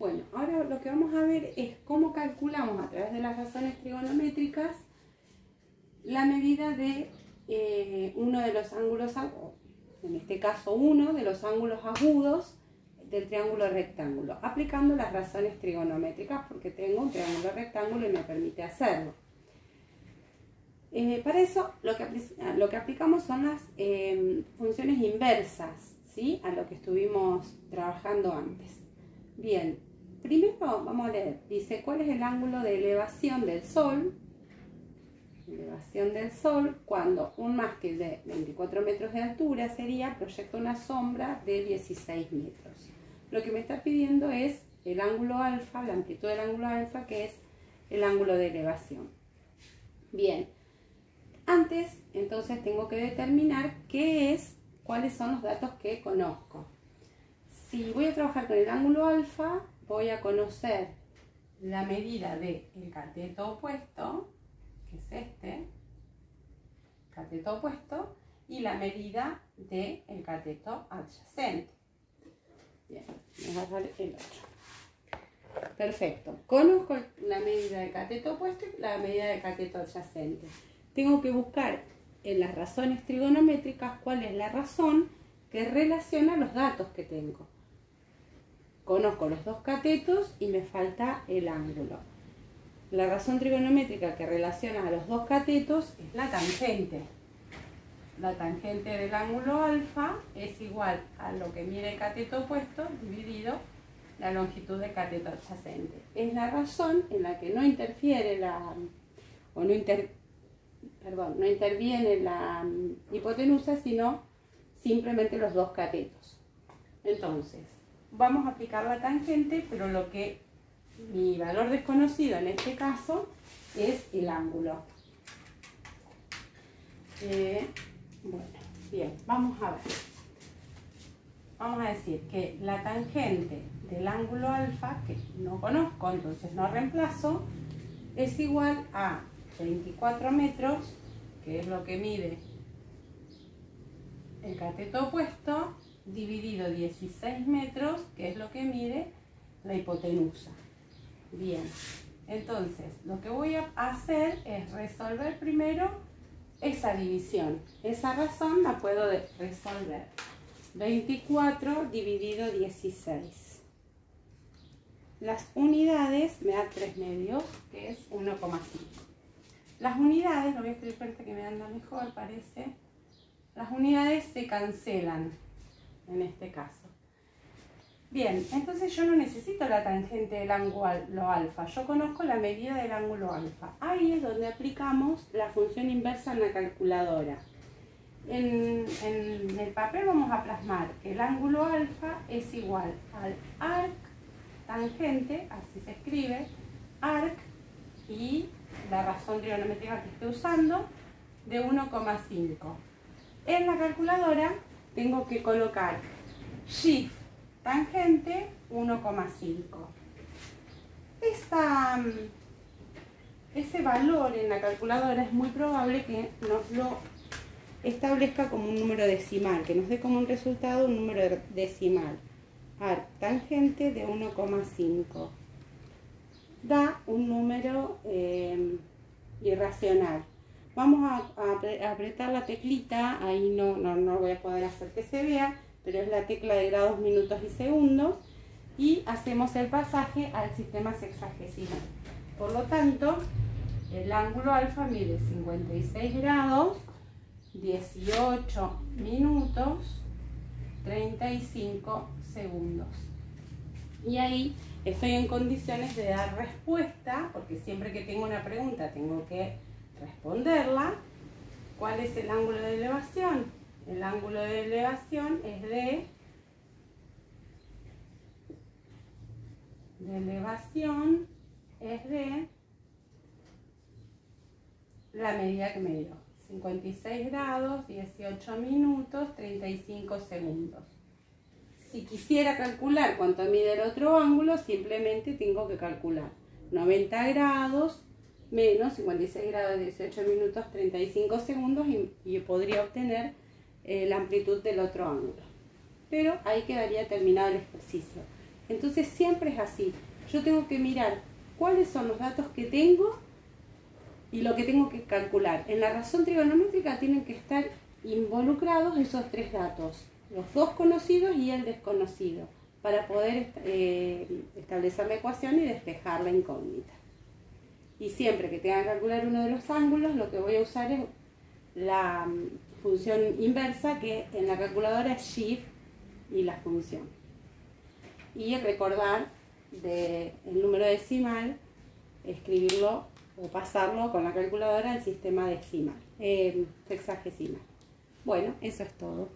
Bueno, ahora lo que vamos a ver es cómo calculamos a través de las razones trigonométricas la medida de uno de los ángulos, en este caso uno de los ángulos agudos del triángulo rectángulo, aplicando las razones trigonométricas porque tengo un triángulo rectángulo y me permite hacerlo. Para eso lo que aplicamos son las funciones inversas, ¿sí? A lo que estuvimos trabajando antes. Bien, primero vamos a leer, dice cuál es el ángulo de elevación del Sol. Elevación del Sol cuando un mástil de 24 metros de altura proyecta una sombra de 16 metros. Lo que me está pidiendo es el ángulo alfa, la amplitud del ángulo alfa, que es el ángulo de elevación. Bien, antes entonces tengo que determinar cuáles son los datos que conozco. Si voy a trabajar con el ángulo alfa, voy a conocer la medida del cateto opuesto, que es este, cateto opuesto, y la medida del cateto adyacente. Bien, vamos a hacer el otro. Perfecto, conozco la medida del cateto opuesto y la medida del cateto adyacente. Tengo que buscar en las razones trigonométricas cuál es la razón que relaciona los datos que tengo. Conozco los dos catetos y me falta el ángulo. La razón trigonométrica que relaciona a los dos catetos es la tangente. La tangente del ángulo alfa es igual a lo que mide el cateto opuesto dividido la longitud del cateto adyacente. Es la razón en la que no interfiere no interviene la hipotenusa, sino simplemente los dos catetos. Entonces, vamos a aplicar la tangente, pero mi valor desconocido en este caso es el ángulo. Bueno, bien, vamos a ver. Vamos a decir que la tangente del ángulo alfa, que no conozco, entonces no reemplazo, es igual a 24 metros, que es lo que mide el cateto opuesto, dividido 16 metros, que es lo que mide la hipotenusa. Bien, entonces lo que voy a hacer es resolver primero esa división. Esa razón la puedo resolver. 24 dividido 16. Las unidades me da 3 medios, que es 1,5. Las unidades, lo voy a escribir para que me anda mejor, parece. Las unidades se cancelan en este caso. Bien, entonces yo no necesito la tangente del ángulo alfa, yo conozco la medida del ángulo alfa. Ahí es donde aplicamos la función inversa en la calculadora. En el papel vamos a plasmar que el ángulo alfa es igual al arc tangente, así se escribe, arc y la razón trigonométrica que estoy usando de 1,5. En la calculadora tengo que colocar shift tangente 1,5. Ese valor en la calculadora es muy probable que nos lo establezca como un número decimal, que nos dé como un resultado un número decimal. Arc tangente de 1,5 da un número irracional. Vamos a apretar la teclita, ahí no voy a poder hacer que se vea, pero es la tecla de grados, minutos y segundos, y hacemos el pasaje al sistema sexagesimal. Por lo tanto, el ángulo alfa mide 56 grados, 18 minutos, 35 segundos. Y ahí estoy en condiciones de dar respuesta, porque siempre que tengo una pregunta tengo que responderla. ¿Cuál es el ángulo de elevación? El ángulo de elevación es de la medida que me dio. 56 grados, 18 minutos, 35 segundos. Si quisiera calcular cuánto mide el otro ángulo, simplemente tengo que calcular 90 grados menos 56 grados, 18 minutos, 35 segundos y podría obtener la amplitud del otro ángulo. Pero ahí quedaría terminado el ejercicio. Entonces siempre es así. Yo tengo que mirar cuáles son los datos que tengo y lo que tengo que calcular. En la razón trigonométrica tienen que estar involucrados esos tres datos, los dos conocidos y el desconocido, para poder establecer la ecuación y despejar la incógnita. Y siempre que tenga que calcular uno de los ángulos, lo que voy a usar es la función inversa, que en la calculadora es shift y la función. Y recordar el número decimal, escribirlo o pasarlo con la calculadora al sistema decimal, sexagesimal. Bueno, eso es todo.